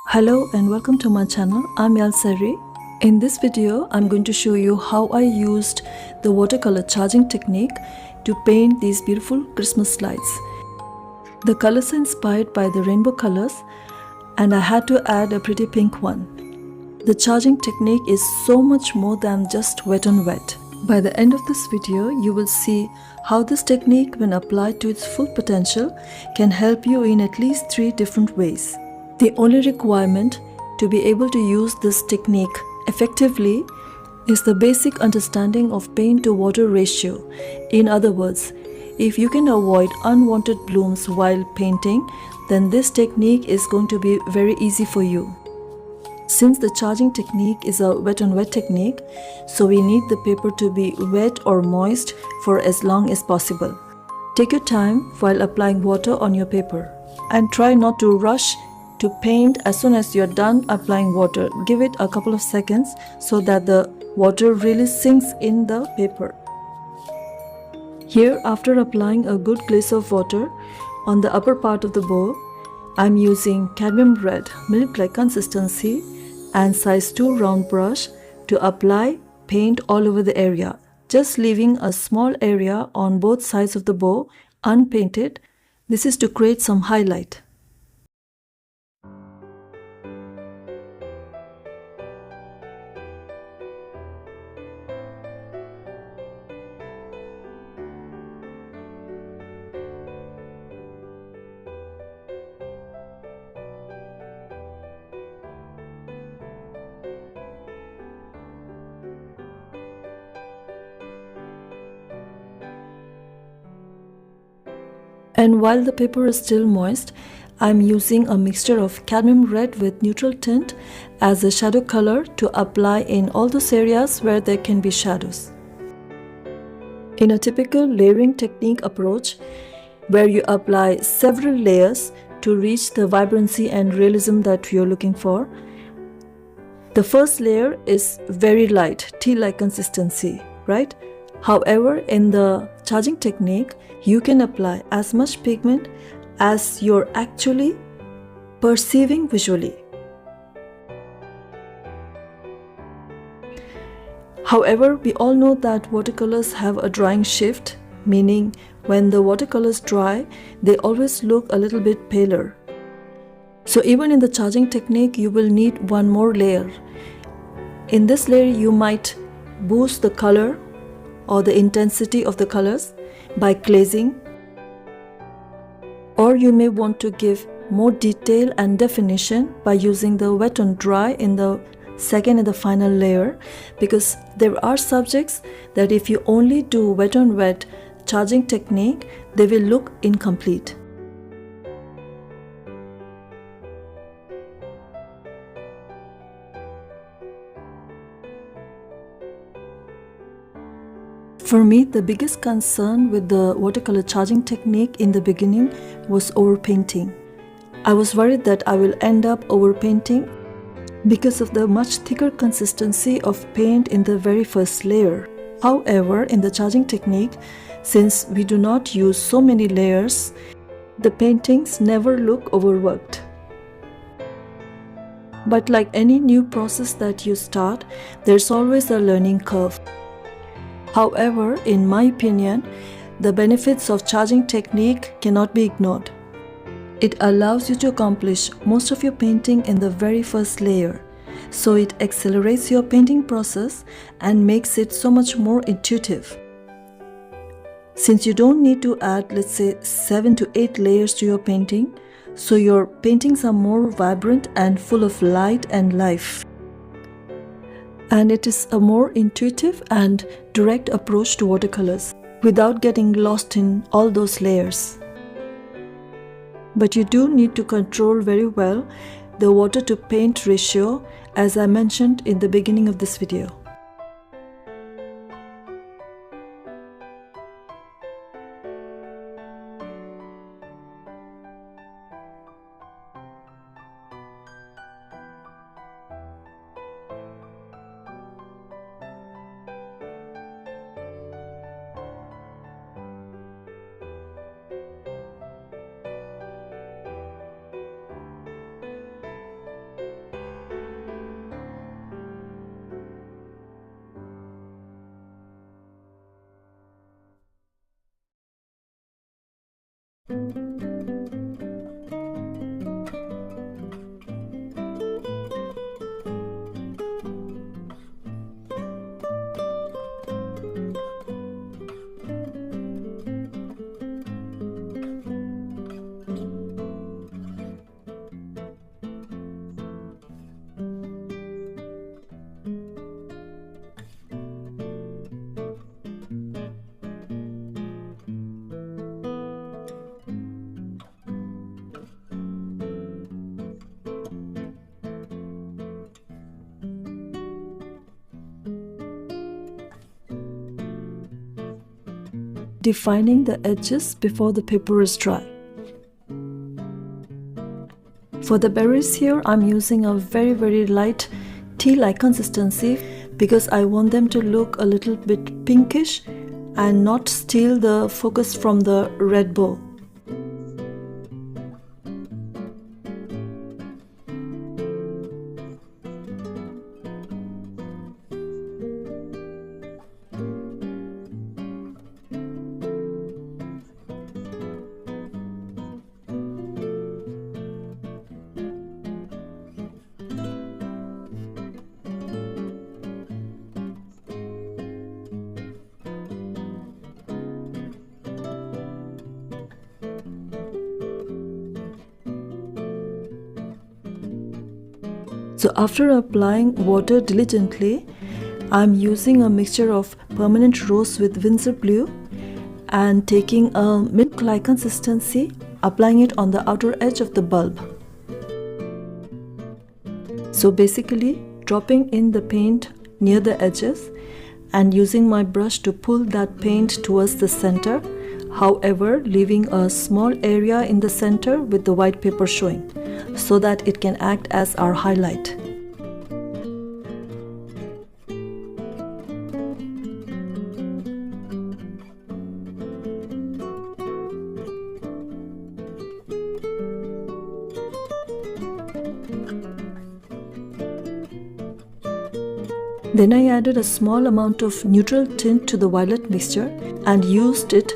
Hello and welcome to my channel. I'm Yalsari. In this video, I'm going to show you how I used the watercolor charging technique to paint these beautiful Christmas lights. The colors are inspired by the rainbow colors and I had to add a pretty pink one. The charging technique is so much more than just wet on wet. By the end of this video, you will see how this technique, when applied to its full potential, can help you in at least 3 different ways. The only requirement to be able to use this technique effectively is the basic understanding of paint to water ratio. In other words, if you can avoid unwanted blooms while painting, then this technique is going to be very easy for you. Since the charging technique is a wet on wet technique, so we need the paper to be wet or moist for as long as possible. Take your time while applying water on your paper and try not to rush to paint as soon as you're done applying water. Give it a couple of seconds so that the water really sinks in the paper. Here, after applying a good glaze of water on the upper part of the bow, I'm using cadmium red milk-like consistency and size 2 round brush to apply paint all over the area, just leaving a small area on both sides of the bow unpainted. This is to create some highlight. And while the paper is still moist, I'm using a mixture of cadmium red with neutral tint as a shadow color to apply in all those areas where there can be shadows. In a typical layering technique approach, where you apply several layers to reach the vibrancy and realism that you're looking for, the first layer is very light, tea-like consistency, right? However, in the charging technique, you can apply as much pigment as you're actually perceiving visually. However, we all know that watercolors have a drying shift, meaning when the watercolors dry, they always look a little bit paler. So even in the charging technique, you will need one more layer. In this layer, you might boost the color or the intensity of the colors by glazing, or you may want to give more detail and definition by using the wet on dry in the second and the final layer, because there are subjects that if you only do wet on wet charging technique, they will look incomplete. For me, the biggest concern with the watercolor charging technique in the beginning was overpainting. I was worried that I will end up overpainting because of the much thicker consistency of paint in the very first layer. However, in the charging technique, since we do not use so many layers, the paintings never look overworked. But like any new process that you start, there's always a learning curve. However, in my opinion, the benefits of charging technique cannot be ignored. It allows you to accomplish most of your painting in the very first layer, so it accelerates your painting process and makes it so much more intuitive. Since you don't need to add, let's say, 7 to 8 layers to your painting, so your paintings are more vibrant and full of light and life. And it is a more intuitive and direct approach to watercolors without getting lost in all those layers. But you do need to control very well the water to paint ratio, as I mentioned in the beginning of this video. defining the edges before the paper is dry. For the berries here, I'm using a very light tea-like consistency because I want them to look a little bit pinkish and not steal the focus from the red bowl. So after applying water diligently, I'm using a mixture of permanent rose with Winsor blue and taking a milk-like consistency, applying it on the outer edge of the bulb. So basically dropping in the paint near the edges and using my brush to pull that paint towards the center, however leaving a small area in the center with the white paper showing, so that it can act as our highlight. Then I added a small amount of neutral tint to the violet mixture and used it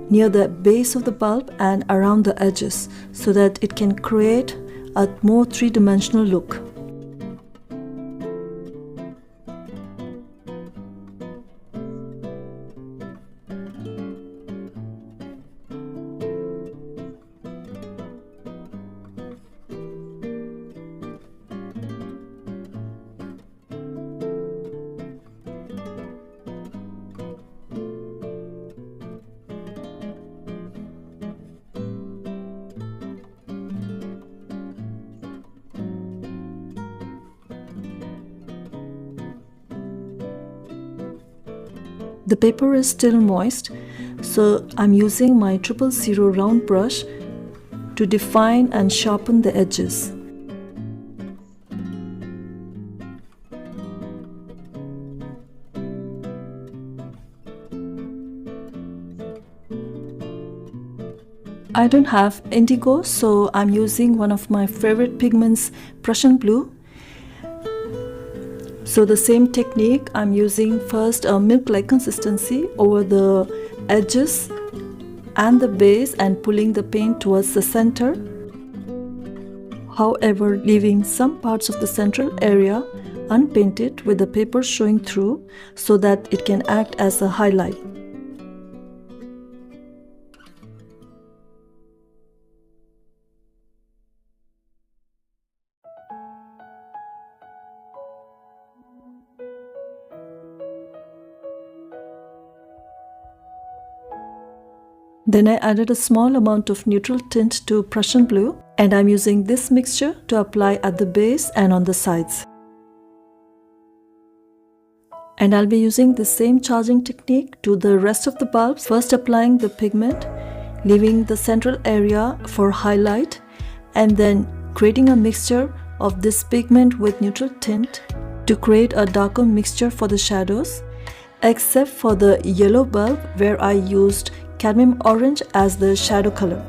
near the base of the bulb and around the edges so that it can create a more three-dimensional look. The paper is still moist, so I'm using my 000 round brush to define and sharpen the edges. I don't have indigo, so I'm using one of my favorite pigments, Prussian blue. So the same technique, I'm using first a milk-like consistency over the edges and the base and pulling the paint towards the center. However, leaving some parts of the central area unpainted with the paper showing through so that it can act as a highlight. Then I added a small amount of neutral tint to Prussian blue, and I'm using this mixture to apply at the base and on the sides. And I'll be using the same charging technique to the rest of the bulbs, first applying the pigment, leaving the central area for highlight, and then creating a mixture of this pigment with neutral tint to create a darker mixture for the shadows, except for the yellow bulb where I used cadmium orange as the shadow color.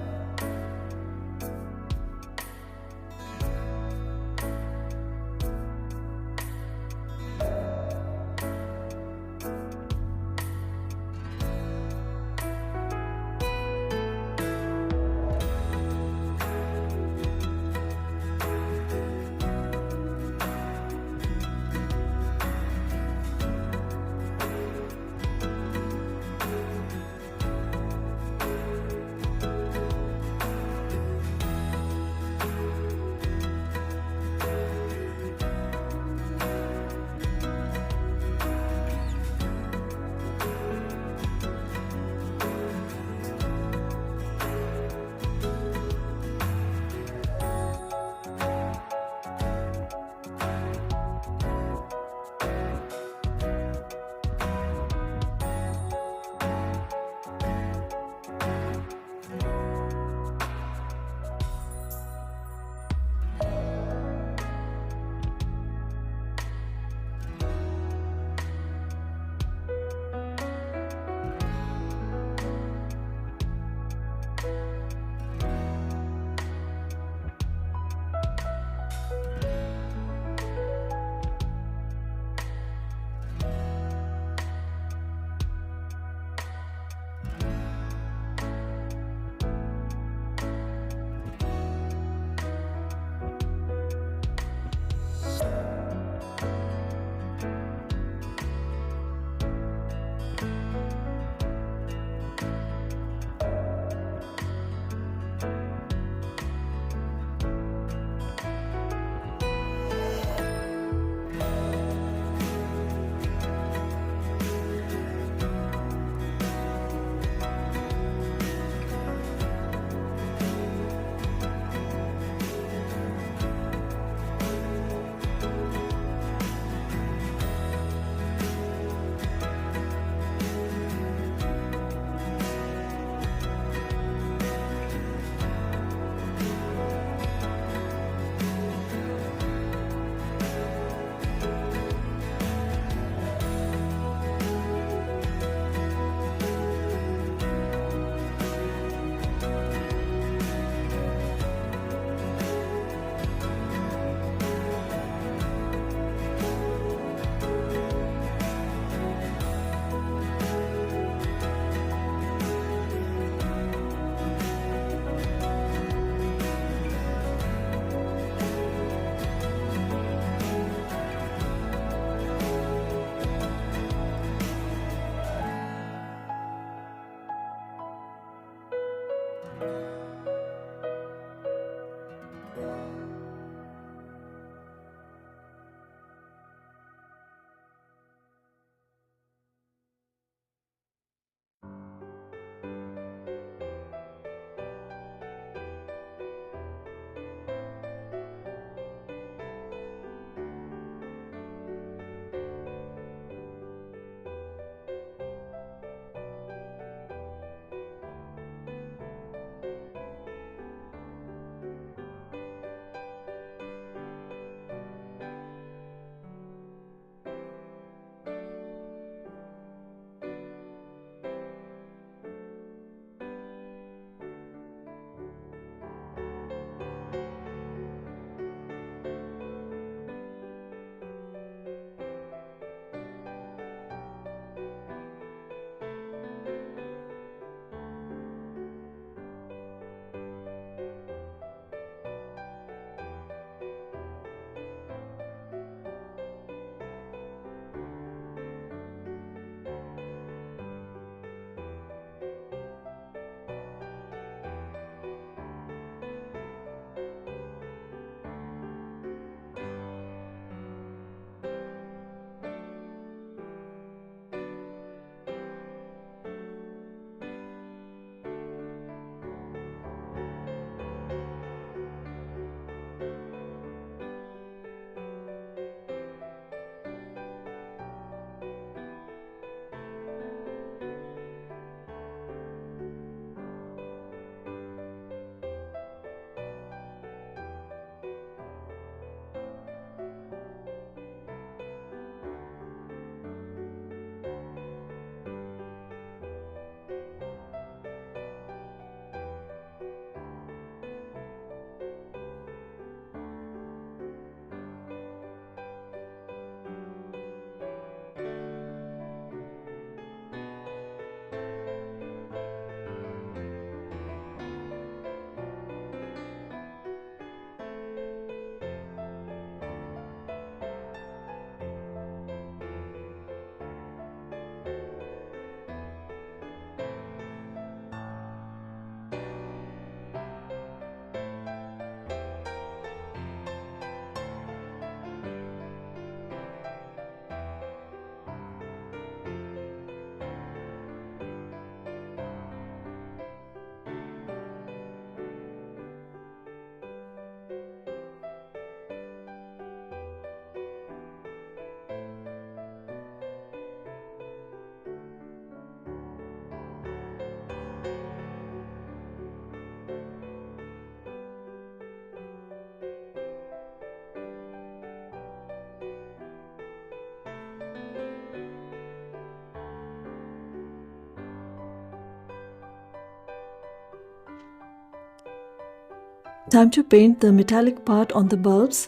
Time to paint the metallic part on the bulbs.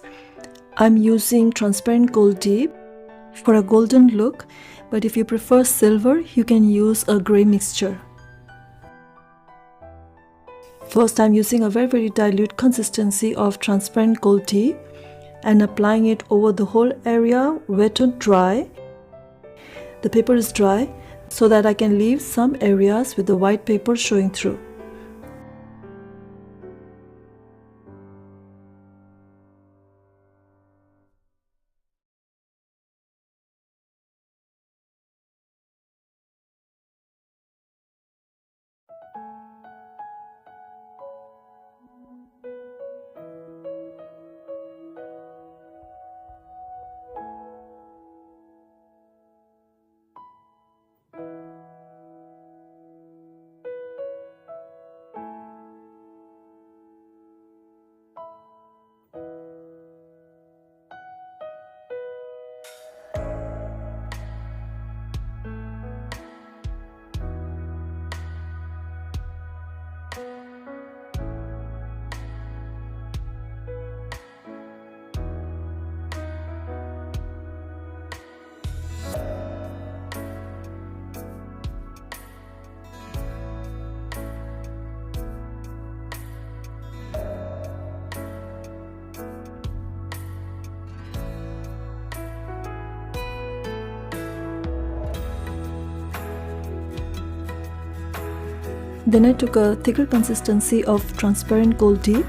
I'm using transparent gold deep for a golden look, but if you prefer silver, you can use a grey mixture. First, I'm using a very dilute consistency of transparent gold deep and applying it over the whole area, wet or dry. The paper is dry so that I can leave some areas with the white paper showing through. Then I took a thicker consistency of transparent gold deep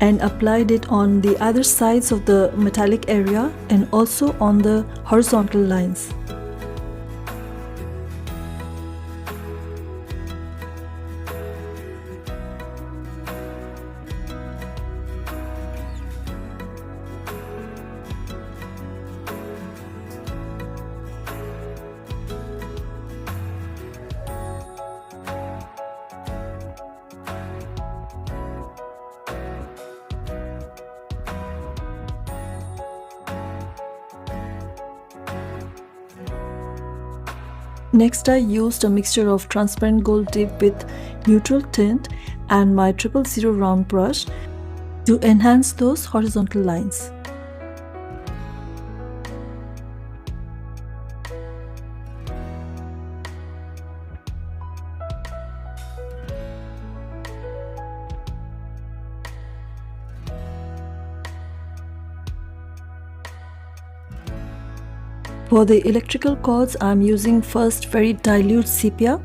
and applied it on the other sides of the metallic area and also on the horizontal lines. Next, I used a mixture of transparent gold dip with neutral tint and my 000 round brush to enhance those horizontal lines. For the electrical cords, I'm using first very dilute sepia.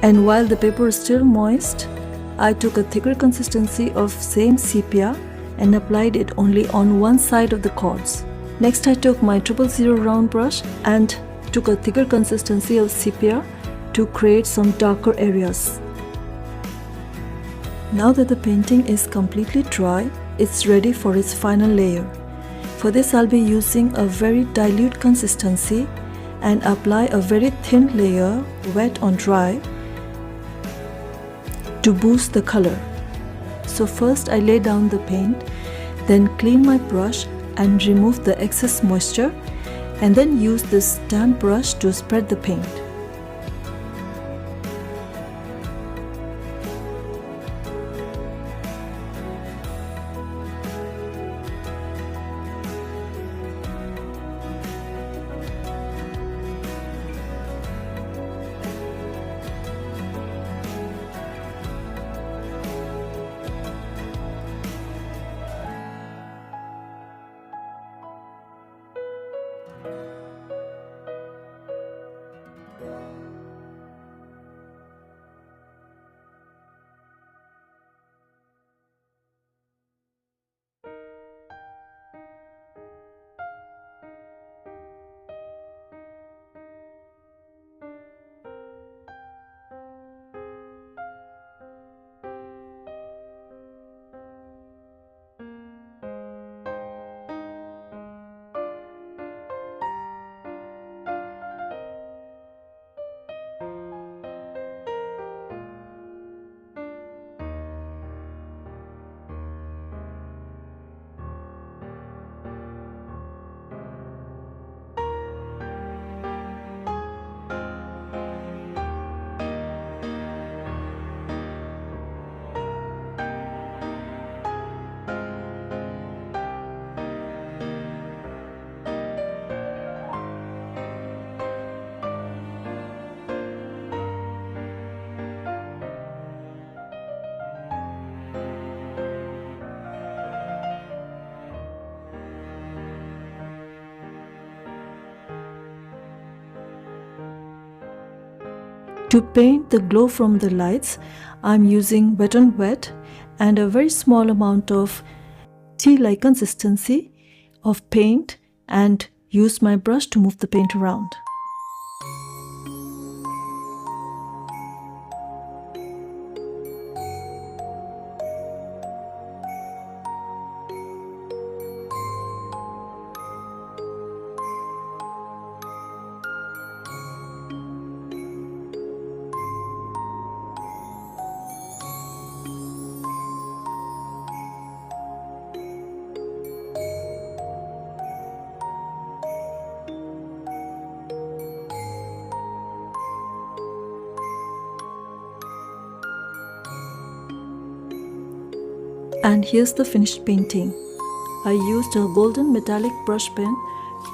And while the paper is still moist, I took a thicker consistency of same sepia and applied it only on one side of the cords. Next, I took my 000 round brush and took a thicker consistency of sepia to create some darker areas. Now that the painting is completely dry, it's ready for its final layer. For this, I'll be using a very dilute consistency and apply a very thin layer, wet on dry, to boost the color. So first I lay down the paint, then clean my brush and remove the excess moisture, and then use this damp brush to spread the paint. To paint the glow from the lights, I'm using wet on wet and a very small amount of tea-like consistency of paint, and use my brush to move the paint around. And here's the finished painting. I used a golden metallic brush pen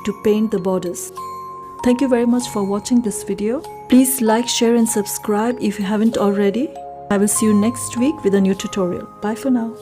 to paint the borders. Thank you very much for watching this video. Please like, share and subscribe if you haven't already. I will see you next week with a new tutorial. Bye for now.